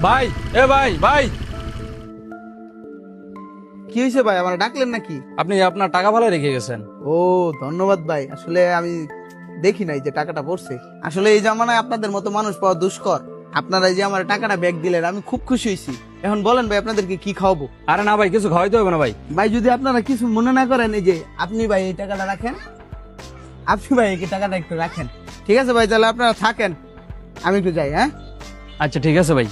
ভাই, এ ভাই ভাই, কি হয়েছে ভাই, আমার ডাকলেন নাকি? আপনি আপনার টাকা ভালো রেখে গেছেন। ও ধন্যবাদ ভাই, আসলে আমি দেখি নাই যে টাকাটা পড়ছে। আসলে এই জামানায় আপনাদের মতো মানুষ পাওয়া দুষ্কর। আপনারা এই যে আমার টাকাটা ব্যাক দিলেন, আমি খুব খুশি হয়েছি। এখন বলেন ভাই, আপনাদেরকে কি খাওয়াবো? আরে না ভাই, কিছু খাওয়াইতে হবে না ভাই। ভাই যদি আপনারা কিছু মনে না করেন, এই যে আপনি ভাই এই টাকাটা রাখেন, আপনি ভাই এই টাকাটা একটু রাখেন। ঠিক আছে ভাই, তাহলে আপনারা থাকেন, আমি একটু যাই। হ্যাঁ আচ্ছা ঠিক আছে ভাই।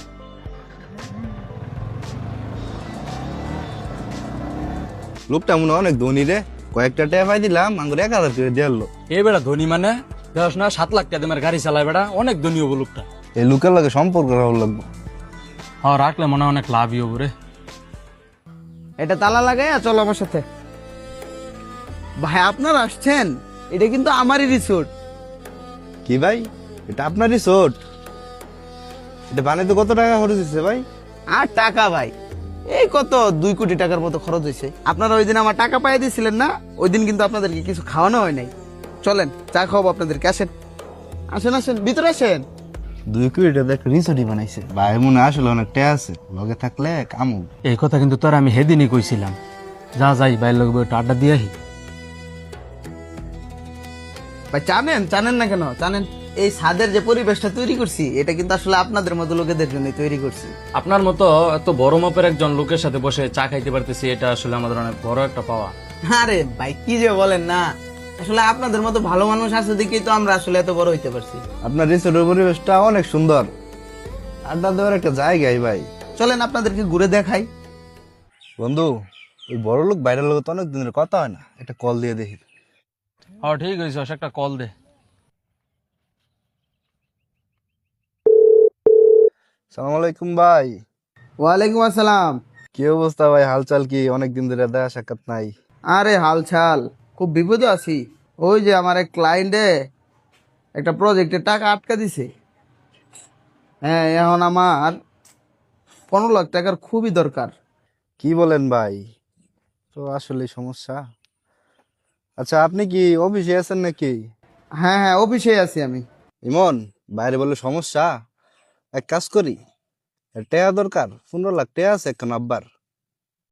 লোকটা মনে হয় অনেক ধনী রে, কয়েকটা টাকা পাই দিলাম আঙ্গুর 1,000 করে দিয়ে এলো। এ বেটা ধনী মানে দেখ না, 7 লাখ টাকা দামের গাড়ি চালায় বেটা, অনেক ধনী হবো লোকটা। এই লোকের লাগে সম্পর্ক রাখা লাগবো। হ্যাঁ রাখলে মনে হয় অনেক লাভই হবো রে। এটা তালা লাগাই চলো আমার সাথে। ভাই আপনারা আসছেন, এটা কিন্তু আমারই রিসোর্ট। কি ভাই, এটা আপনার রিসোর্ট? এটা বানাইতে কত টাকা খরচ হচ্ছে ভাই? আর টাকা ভাই, এই কত 2 কোটি টাকার মতো খরচ হয়েছে। আপনারা ওই দিন আমার টাকা পাইয়ে দিয়েছিলেন না, ওই দিন কিন্তু আপনাদেরকে কিছু খাওয়ানো হয় নাই। চলেন চা খাওয়াবো আপনাদেরকে, আসেন আসেন আসেন, ভিতরে আসেন। 2 কোটি টাকা একটা রিসোর্টই বানাইছে ভাই, মনে হয় আসলে অনেক টাকা আছে, লগে থাকলে কামু। এই কথা কিন্তু তোর আমি সেদিনই কইছিলাম। যা যাই ভাই লোক একটু আড্ডা দিয়ে আহি। ভাই জানেন না কেন জানেন, এই ছাদের যে পরিবেশটা তৈরি করছি, এটা কিন্তু আসলে আপনাদের মতো লোকেদের জন্য তৈরি করছি। আপনার মতো এত বড় মাপের একজন লোকের সাথে বসে চা খাইতে পারতেছি, এটা আসলে আমাদের অনেক বড় একটা পাওয়া। আরে ভাই কি যে বলেন না, আসলে আপনাদের মতো ভালো মানুষ আছে দেখেই তো আমরা আসলে এত বড় হইতে পারছি। আপনার রিসোর্টের পরিবেশটা অনেক সুন্দর, আড্ডা দেওয়ার একটা জায়গায় ভাই। চলেন আপনাদেরকে ঘুরে দেখাই। বন্ধু, ওই বড় লোক বাইরের লোক তো অনেক দিনের কথা হয় না, একটা কল দিয়ে দেখি। হ্যাঁ ঠিক হয়েছে, একটা কল দে। সালাম আলাইকুম ভাই। ওয়ালাইকুম আসসালাম। কি অবস্থা ভাই, হালচাল কি? অনেকদিন ধরে দেখা সাক্ষাৎ নাই। আরে হালচাল, খুব বিপদে আছি। ওই যে আমার এক ক্লায়েন্টে একটা প্রজেক্টের টাকা আটকা দিছে। হ্যাঁ, এখন আমার 15 লাখ টাকার খুবই দরকার। কি বলেন ভাই, তো আসলে সমস্যা। আচ্ছা, আপনি কি অফিসে আছেন নাকি? হ্যাঁ হ্যাঁ, অফিসে আছি আমি। ইমন, বাইরে বলে সমস্যা। এক কাজ করি, টাকা দরকার, 15 লাখ টাকা আছে এখন আব্বার।